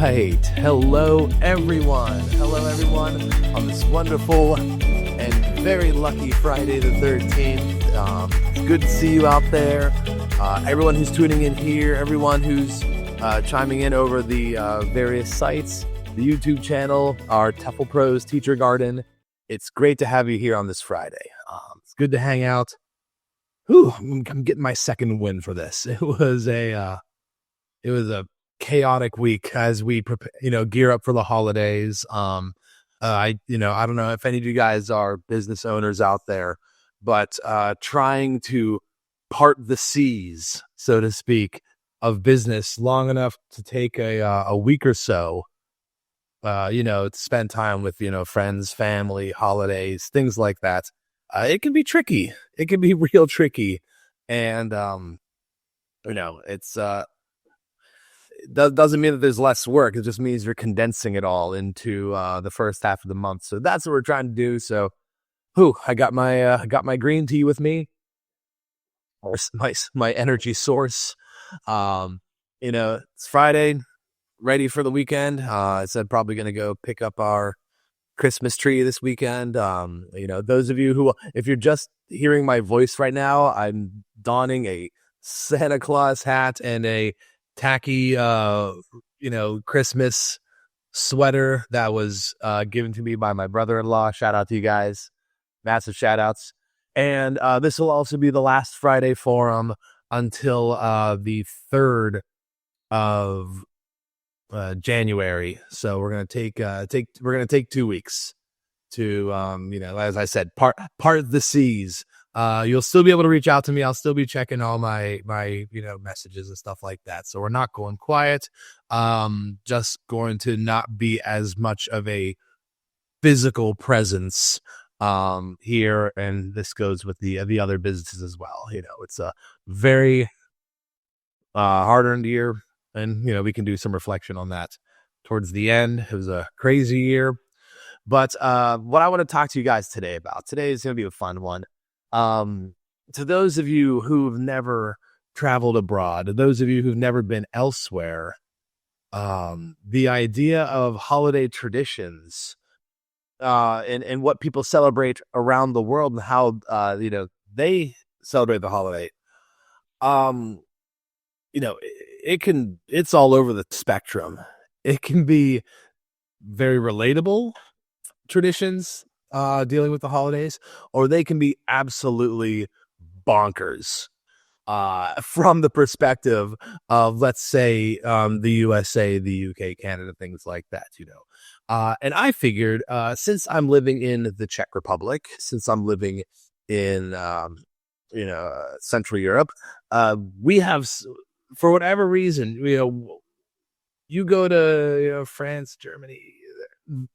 right. Hello, everyone. On this wonderful and very lucky Friday the 13th. It's good to see you out there. Everyone who's tuning in here, everyone who's chiming in over the various sites, the YouTube channel, our TEFLPros Teacher Garden. It's great to have you here on this Friday. It's good to hang out. I'm getting my second win for this. It was a chaotic week as we gear up for the holidays. I don't know if any of you guys are business owners out there, but trying to part the seas, so to speak, of business long enough to take a week or so, to spend time with, friends, family, holidays, things like that. It can be tricky. It can be real tricky. And, it's, doesn't mean that there's less work. It just means you're condensing it all into the first half of the month. So that's what we're trying to do. So, I got my green tea with me, or my energy source. It's Friday, ready for the weekend. I said probably going to go pick up our Christmas tree this weekend. Those of you who, if you're just hearing my voice right now, I'm donning a Santa Claus hat and a tacky, Christmas sweater that was given to me by my brother-in-law. Shout out to you guys. Massive shout outs. And this will also be the last Friday forum until the 3rd of January. So we're going to take 2 weeks to, as I said, part the seas. You'll still be able to reach out to me. I'll still be checking all my messages and stuff like that. So we're not going quiet. Just going to not be as much of a physical presence here. And this goes with the other businesses as well. It's a very hard-earned year, and we can do some reflection on that towards the end. It was a crazy year, but what I want to talk to you guys today is going to be a fun one. To those of you who've never traveled abroad, those of you who've never been elsewhere, the idea of holiday traditions, and what people celebrate around the world and how, they celebrate the holiday. It's all over the spectrum. It can be very relatable traditions, dealing with the holidays, or they can be absolutely bonkers from the perspective of, let's say, the USA, the UK, Canada, things like that, and I figured, since I'm living in the Czech Republic, since I'm living in Central Europe, we have, for whatever reason, you go to France, Germany,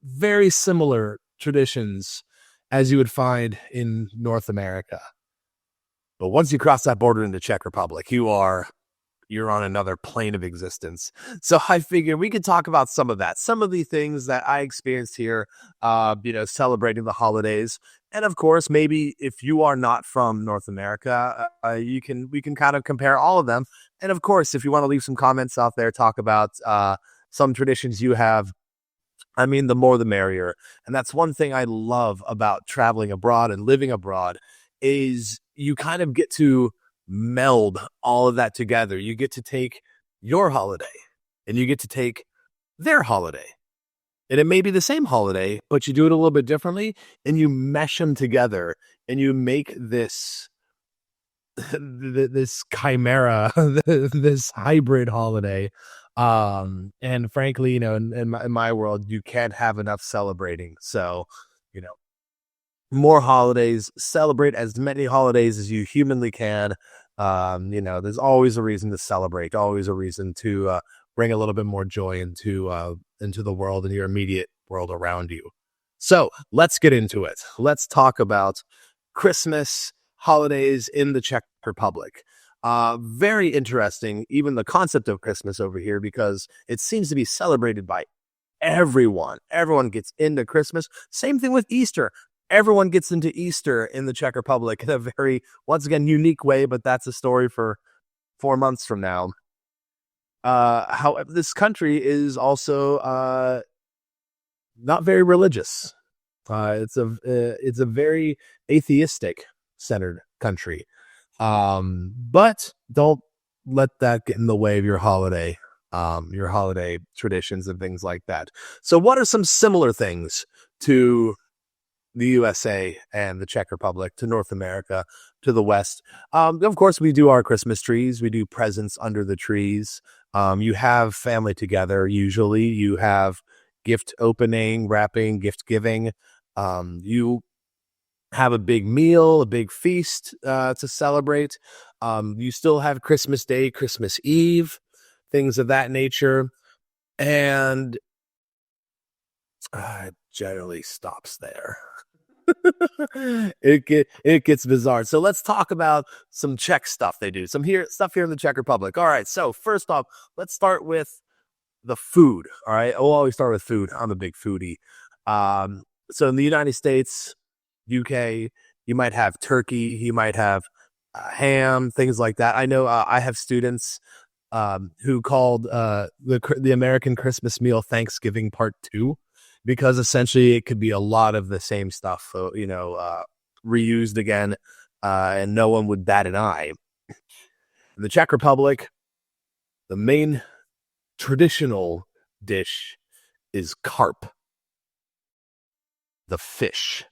very similar traditions as you would find in North America. But once you cross that border into Czech Republic, you're on another plane of existence. So I figured we could talk about some of that, some of the things that I experienced here, celebrating the holidays. And of course, maybe if you are not from North America, we can kind of compare all of them. And of course, if you want to leave some comments out there, talk about some traditions you have, the more the merrier. And that's one thing I love about traveling abroad and living abroad, is you kind of get to meld all of that together. You get to take your holiday and you get to take their holiday. And it may be the same holiday, but you do it a little bit differently, and you mesh them together and you make this chimera, this hybrid holiday. And frankly, in my world, you can't have enough celebrating. So, more holidays, celebrate as many holidays as you humanly can. There's always a reason to celebrate, always a reason to bring a little bit more joy into the world and your immediate world around you. So let's get into it. Let's talk about Christmas holidays in the Czech Republic. Very interesting, even the concept of Christmas over here, because it seems to be celebrated by everyone. Everyone gets into Christmas. Same thing with Easter. Everyone gets into Easter in the Czech Republic in a very, once again, unique way, but that's a story for 4 months from now. how this country is also not very religious. It's a very atheistic centered country. But don't let that get in the way of your holiday traditions and things like that. So what are some similar things to the USA and the Czech Republic, to North America, to the West? Of course, we do our Christmas trees. We do presents under the trees. You have family together. Usually you have gift opening, wrapping, gift giving. You have a big meal, a big feast to celebrate. You still have Christmas Day, Christmas Eve, things of that nature. And it generally stops there. It gets bizarre. So let's talk about some Czech stuff they do. Stuff here in the Czech Republic. All right. So first off, let's start with the food. All right. We'll always start with food. I'm a big foodie. So in the United States, UK, you might have turkey, you might have ham, things like that. I know I have students who called the American Christmas meal Thanksgiving Part 2, because essentially it could be a lot of the same stuff, reused again, and no one would bat an eye. In the Czech Republic, the main traditional dish is carp, the fish.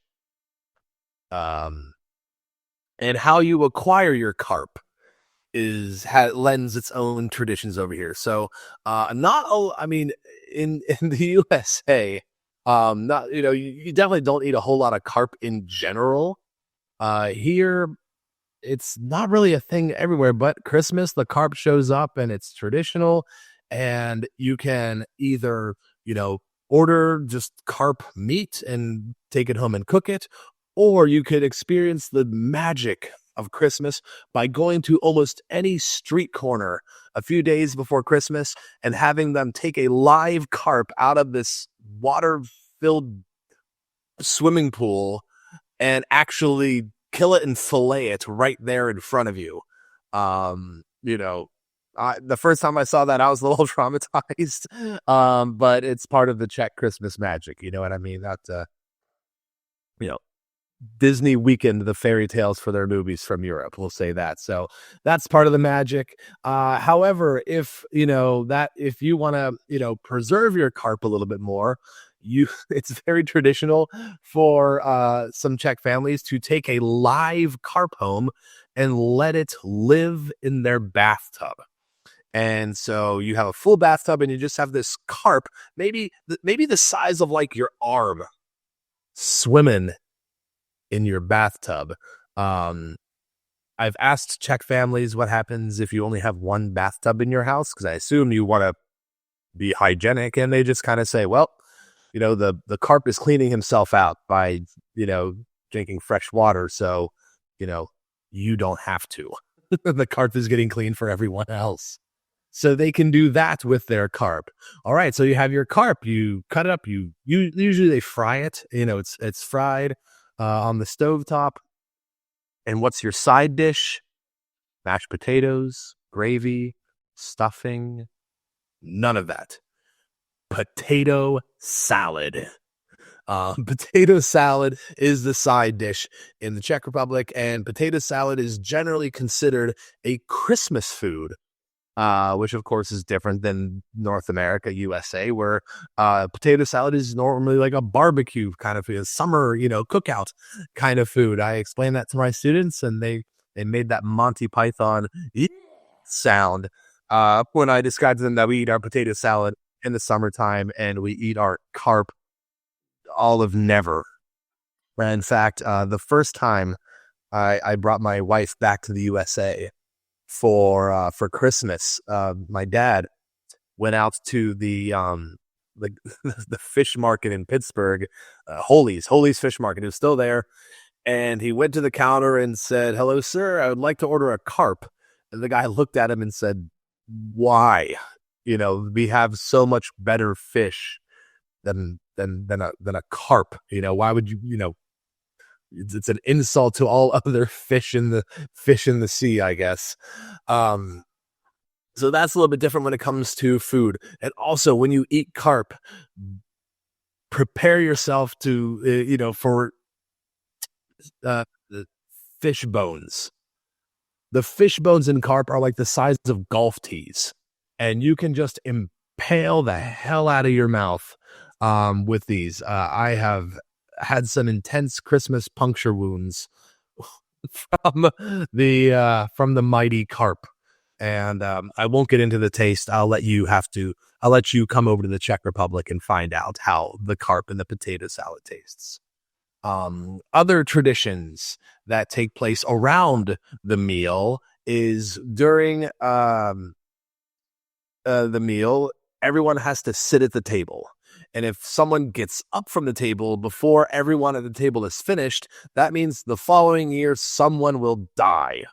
And how you acquire your carp lends its own traditions over here. So, in the USA, you definitely don't eat a whole lot of carp in general. Here, it's not really a thing everywhere, but Christmas, the carp shows up and it's traditional, and you can either, order just carp meat and take it home and cook it, or you could experience the magic of Christmas by going to almost any street corner a few days before Christmas and having them take a live carp out of this water-filled swimming pool and actually kill it and fillet it right there in front of you. The first time I saw that, I was a little traumatized, but it's part of the Czech Christmas magic. You know what I mean? That, Disney weakened the fairy tales for their movies from Europe. We'll say that. So that's part of the magic. However, if you want to, preserve your carp a little bit more, it's very traditional for some Czech families to take a live carp home and let it live in their bathtub. And so you have a full bathtub and you just have this carp, maybe the size of like your arm, swimming in your bathtub. I've asked Czech families what happens if you only have one bathtub in your house, because I assume you want to be hygienic, and they just kind of say, well, the carp is cleaning himself out by, drinking fresh water, so, you don't have to. The carp is getting clean for everyone else. So they can do that with their carp. All right, so you have your carp, you cut it up, you usually they fry it, it's fried on the stovetop. And what's your side dish? Mashed potatoes, gravy, stuffing, none of that. Potato salad. Potato salad is the side dish in the Czech Republic, and potato salad is generally considered a Christmas food, which of course is different than North America, USA, where potato salad is normally like a barbecue kind of food, a summer, cookout kind of food. I explained that to my students, and they made that Monty Python sound when I described to them that we eat our potato salad in the summertime and we eat our carp all of never. In fact, the first time I brought my wife back to the USA for Christmas, my dad went out to the fish market in Pittsburgh, Holy's Fish Market. It was still there, and he went to the counter and said, "Hello, sir. I would like to order a carp." And the guy looked at him and said, "Why? We have so much better fish than a carp. Why would you? It's an insult to all other fish in the sea, I guess." So that's a little bit different when it comes to food. And also, when you eat carp, prepare yourself to, for the fish bones. The fish bones in carp are like the size of golf tees, and you can just impale the hell out of your mouth with these. I have had some intense Christmas puncture wounds from the mighty carp, and I won't get into the taste. I'll let you come over to the Czech Republic and find out how the carp and the potato salad tastes. Other traditions that take place around the meal is during the meal, everyone has to sit at the table. And if someone gets up from the table before everyone at the table is finished, that means the following year someone will die.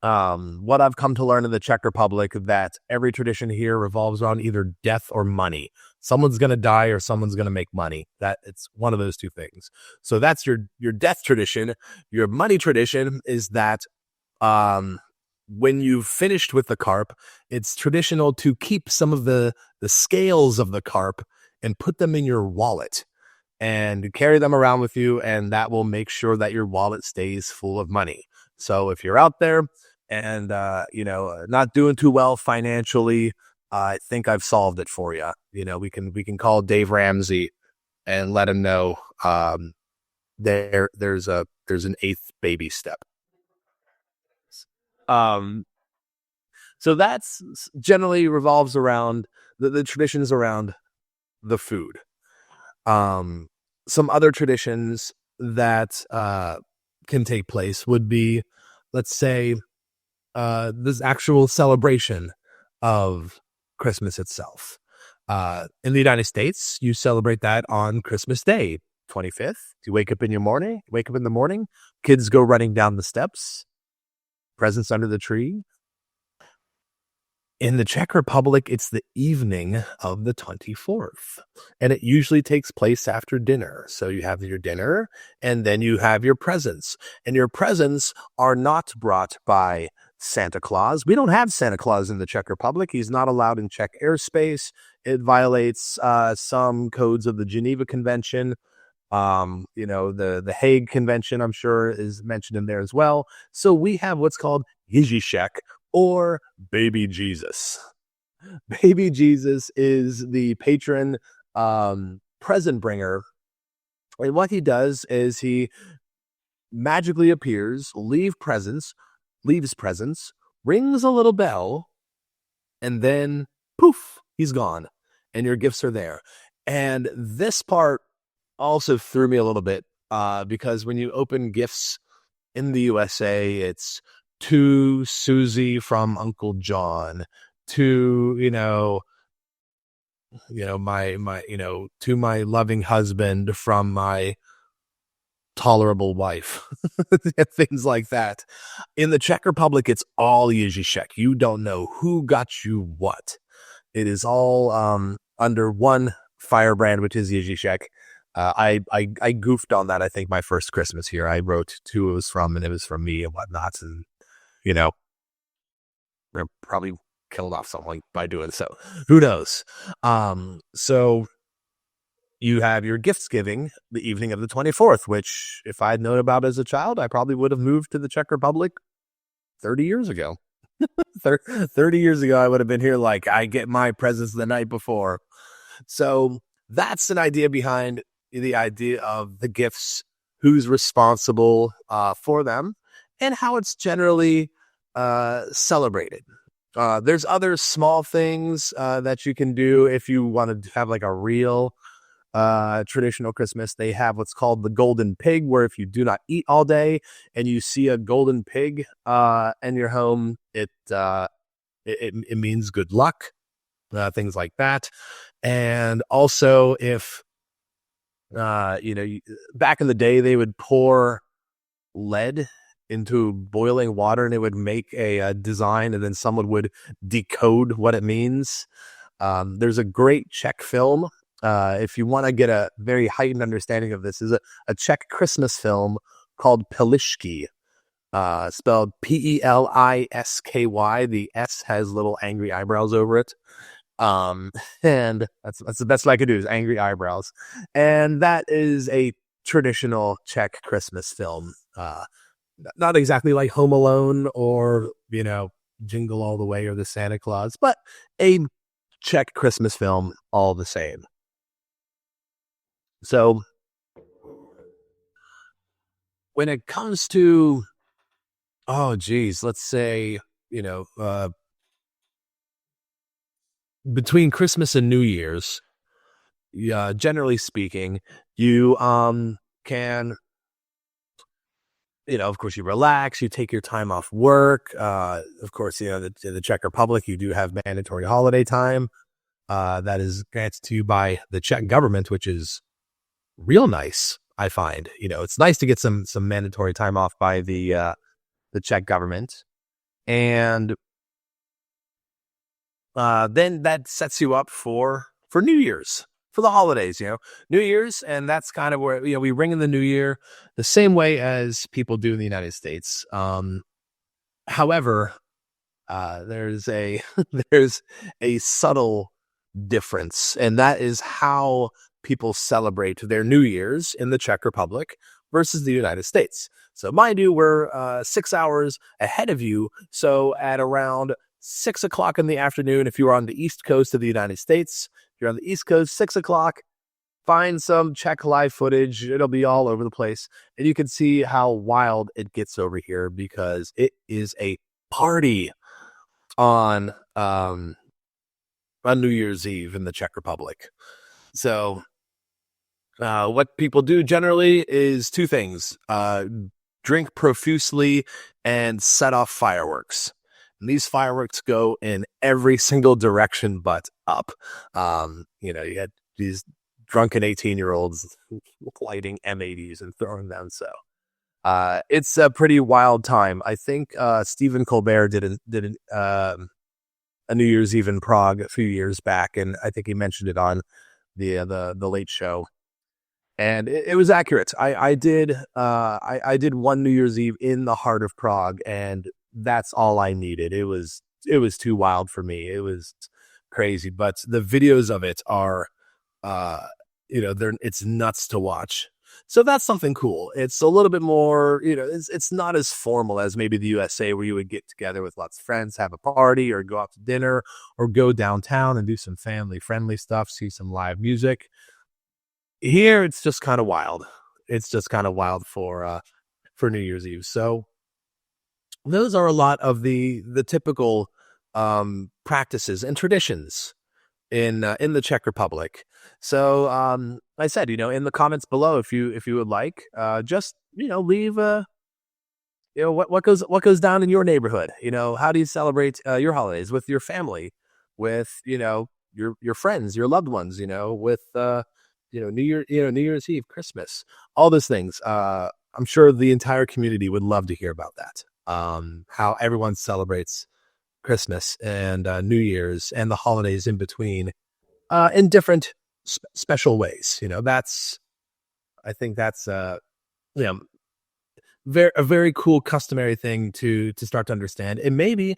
What I've come to learn in the Czech Republic, that every tradition here revolves around either death or money. Someone's going to die or someone's going to make money. That it's one of those two things. So that's your death tradition. Your money tradition is that when you've finished with the carp, it's traditional to keep some of the scales of the carp and put them in your wallet and carry them around with you, and that will make sure that your wallet stays full of money. So if you're out there and not doing too well financially, I think I've solved it for you. We can call Dave Ramsey and let him know there's an eighth baby step. So that's generally revolves around the traditions around the food. Some other traditions that can take place would be, let's say, this actual celebration of Christmas itself. In the United States, you celebrate that on Christmas Day, 25th. You wake up in the morning, kids go running down the steps, presents under the tree. In the Czech Republic, it's the evening of the 24th, and it usually takes place after dinner. So you have your dinner, and then you have your presents, and your presents are not brought by Santa Claus. We don't have Santa Claus in the Czech Republic. He's not allowed in Czech airspace. It violates some codes of the Geneva Convention. The Hague Convention, I'm sure, is mentioned in there as well. So we have what's called Ježíšek, or Baby Jesus. Baby Jesus is the patron present bringer. And what he does is he magically appears, leaves presents, rings a little bell, and then poof, he's gone. And your gifts are there. And this part also threw me a little bit because when you open gifts in the USA, it's to Susie from Uncle John, to to my loving husband from my tolerable wife, things like that. In the Czech Republic, it's all Ježíšek. You don't know who got you what. It is all under one firebrand, which is Ježíšek. I goofed on that. I think my first Christmas here, I wrote who it was from, and it was from me and whatnot. And we're probably killed off someone by doing so. Who knows? So you have your gifts giving the evening of the 24th, which if I had known about as a child, I probably would have moved to the Czech Republic 30 years ago. 30 years ago, I would have been here like, I get my presents the night before. So that's an idea behind the idea of the gifts, who's responsible for them, and how it's generally celebrated. There's other small things that you can do if you want to have like a real traditional Christmas. They have what's called the golden pig, where if you do not eat all day and you see a golden pig in your home, it means good luck, things like that. And also, if back in the day, they would pour lead into boiling water and it would make a design, and then someone would decode what it means. There's a great Czech film. If you want to get a very heightened understanding of this, is a Czech Christmas film called Pelishky. spelled Pelisky. The S has little angry eyebrows over it. And that's the best I could do is angry eyebrows. And that is a traditional Czech Christmas film. Not exactly like Home Alone or, Jingle All the Way or the Santa Claus, but a Czech Christmas film all the same. So when it comes to, let's say, between Christmas and New Year's, generally speaking, you can, of course, you relax, you take your time off work. Of course, in the Czech Republic, you do have mandatory holiday time that is granted to you by the Czech government, which is real nice. I find, it's nice to get some mandatory time off by the Czech government, and then that sets you up for New Year's, for the holidays, New Year's. And that's kind of where, we ring in the new year the same way as people do in the United States. However, there's a, there's a subtle difference, and that is how people celebrate their New Year's in the Czech Republic versus the United States. So mind you, we're 6 hours ahead of you. So at around 6 o'clock in the afternoon, if you're on the East Coast of the United States, if you're on the East Coast, 6 o'clock, find some Czech live footage. It'll be all over the place. And you can see how wild it gets over here, because it is a party on New Year's Eve in the Czech Republic. So what people do generally is two things: drink profusely and set off fireworks. And these fireworks go in every single direction but up. You had these drunken 18-year-olds lighting M80s and throwing them. So it's a pretty wild time. I think Stephen Colbert did a New Year's Eve in Prague a few years back, and I think he mentioned it on the Late Show. And it was accurate. I did one New Year's Eve in the heart of Prague, and that's all I needed. It was too wild for me. It was crazy, but the videos of it are, it's nuts to watch. So that's something cool. It's a little bit more, it's not as formal as maybe the USA, where you would get together with lots of friends, have a party, or go out to dinner, or go downtown and do some family friendly stuff, see some live music. Here, it's just kind of wild. It's just kind of wild for New Year's Eve. So those are a lot of the typical practices and traditions in the Czech Republic. So I said, in the comments below, if you would like, just leave what goes down in your neighborhood. How do you celebrate your holidays with your family, with your friends, your loved ones, with New Year's Eve, Christmas, all those things. I'm sure the entire community would love to hear about that. How everyone celebrates Christmas and New Year's and the holidays in between, in different special ways. I think that's a very cool customary thing to start to understand, and maybe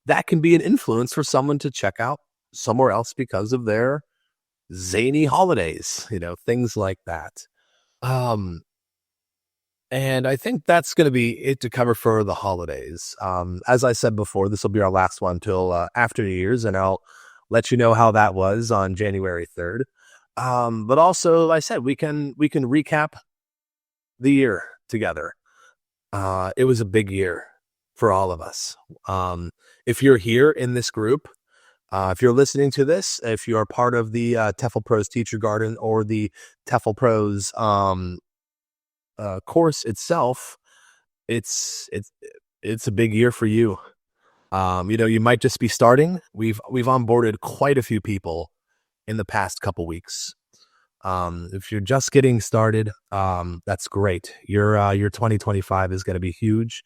that can be an influence for someone to check out somewhere else because of their zany holidays, things like that. And I think that's going to be it to cover for the holidays. As I said before, this will be our last one till after New Year's, and I'll let you know how that was on January 3rd. But also, like I said, we can recap the year together. It was a big year for all of us. If you're here in this group, if you're listening to this, if you're part of the TEFLPros Teacher Garden or the TEFLPros course itself, it's a big year for you. You might just be starting. We've onboarded quite a few people in the past couple weeks. If you're just getting started, that's great. Your 2025 is going to be huge.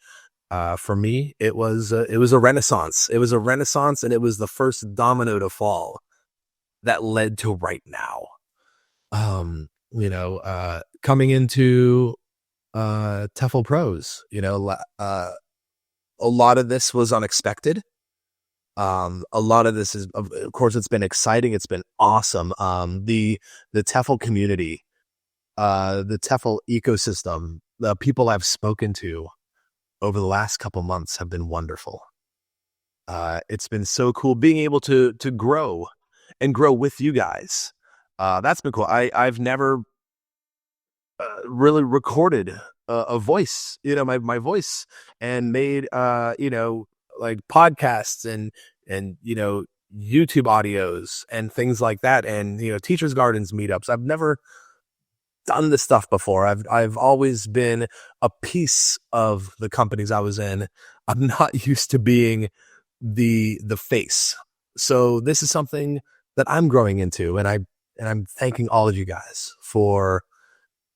For me, it was a renaissance. It was a renaissance, and it was the first domino to fall that led to right now. Coming into TEFLPros. A lot of this was unexpected. A lot of this is, of course, it's been exciting. It's been awesome. The TEFL community, the TEFL ecosystem, the people I've spoken to over the last couple months have been wonderful. It's been so cool being able to grow and grow with you guys. That's been cool. I've never really recorded a voice, my voice, and made like podcasts and YouTube audios and things like that, and teachers gardens meetups. I've never done this stuff before. I've always been a piece of the companies I was in. I'm not used to being the face. So this is something that I'm growing into, and I'm thanking all of you guys for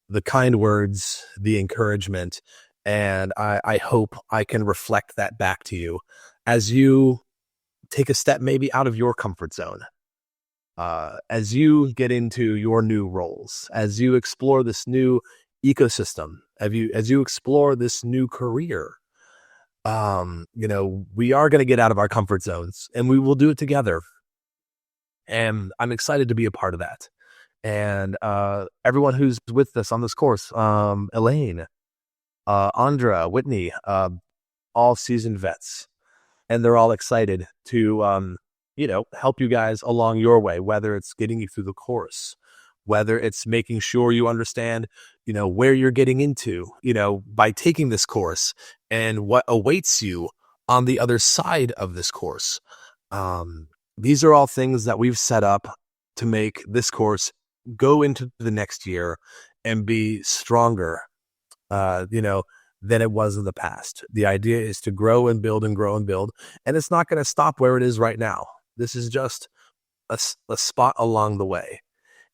the kind words, the encouragement, and I hope I can reflect that back to you as you take a step maybe out of your comfort zone. As you get into your new roles, as you explore this new ecosystem, as you explore this new career, we are going to get out of our comfort zones, and we will do it together. And I'm excited to be a part of that. And everyone who's with us on this course, Elaine, Andra, Whitney, all seasoned vets, and they're all excited to help you guys along your way, whether it's getting you through the course, whether it's making sure you understand, where you're getting into, by taking this course and what awaits you on the other side of this course. These are all things that we've set up to make this course go into the next year and be stronger, than it was in the past. The idea is to grow and build and grow and build, and it's not going to stop where it is right now. This is just a spot along the way,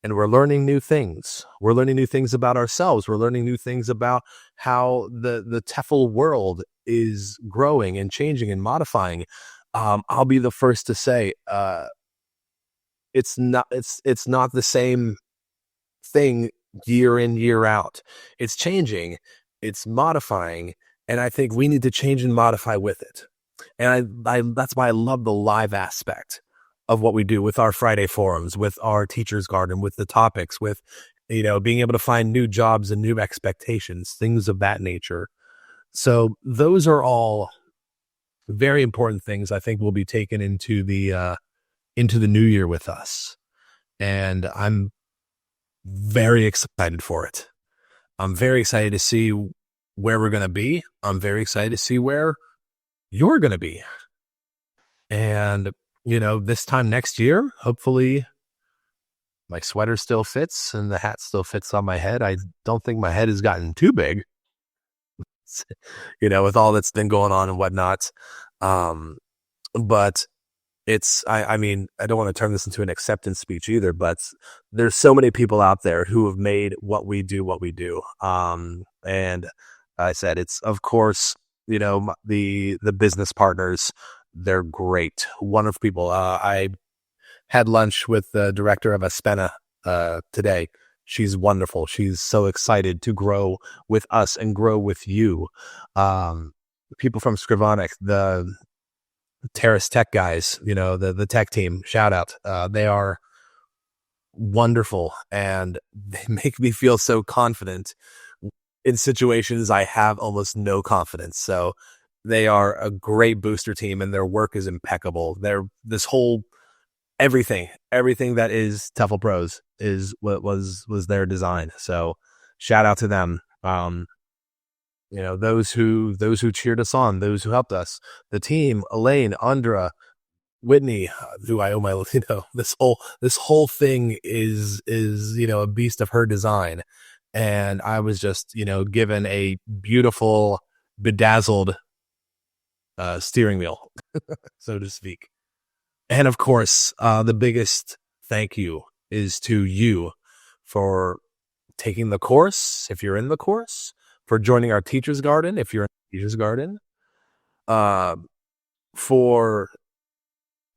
and we're learning new things. We're learning new things about ourselves. We're learning new things about how the TEFL world is growing and changing and modifying. I'll be the first to say, it's not the same thing year in, year out. It's changing, it's modifying, and I think we need to change and modify with it. And I that's why I love the live aspect of what we do with our Friday forums, with our teachers garden, with the topics, with being able to find new jobs and new expectations, things of that nature. So those are all very important things I think will be taken into the new year with us. And I'm very excited for it. I'm very excited to see where we're going to be. I'm very excited to see where you're going to be. And, this time next year, hopefully my sweater still fits and the hat still fits on my head. I don't think my head has gotten too big, with all that's been going on and whatnot. But I mean, I don't want to turn this into an acceptance speech either, but there's so many people out there who have made what we do. And I said, it's, of course, the business partners, they're great, wonderful people. I had lunch with the director of Aspena today. She's wonderful. She's so excited to grow with us and grow with you. People from Scrivonic, the Terrace Tech guys, the tech team, shout out. They are wonderful, and they make me feel so confident in situations I have almost no confidence. So they are a great booster team, and their work is impeccable. This whole everything that is TEFLPros is what was their design. So shout out to them. Those who cheered us on, those who helped us, the team, Elaine, Andra, Whitney, who I owe my, this whole thing is a beast of her design. And I was just, given a beautiful, bedazzled steering wheel, so to speak. And of course, the biggest thank you is to you for taking the course, if you're in the course, for joining our Teachers Garden, if you're in the Teachers Garden, for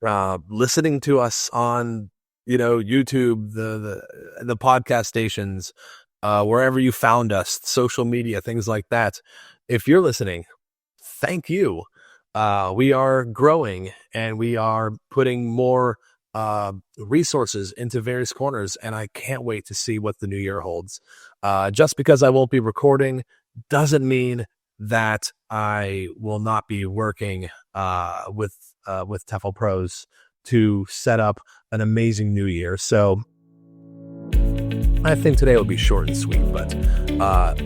listening to us on, YouTube, the podcast stations, wherever you found us, social media, things like that. If you're listening, thank you. We are growing and we are putting more resources into various corners, and I can't wait to see what the new year holds. Just because I won't be recording doesn't mean that I will not be working with TEFLPros to set up an amazing new year. So I think today will be short and sweet, but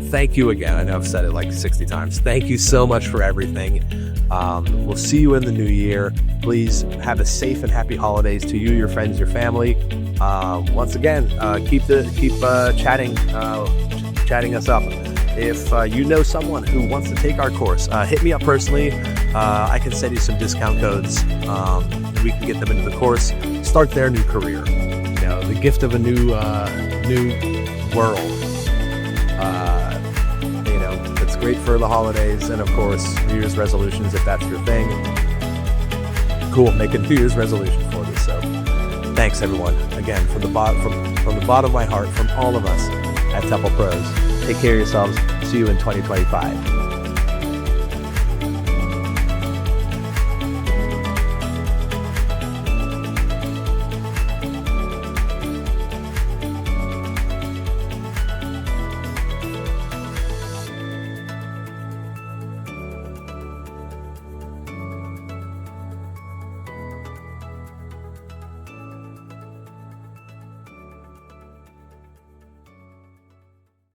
thank you again. I know I've said it like 60 times. Thank you so much for everything. We'll see you in the new year. Please have a safe and happy holidays to you, your friends, your family. Once again, keep chatting us up. If you know someone who wants to take our course, hit me up personally. I can send you some discount codes. We can get them into the course, start their new career. You know, the gift of a new world. You know, it's great for the holidays, and of course, New Year's resolutions if that's your thing. Cool, make a New Year's resolution for you. So, thanks everyone again from the bottom of my heart, from all of us at TEFLPros. Take care of yourselves. See you in 2025.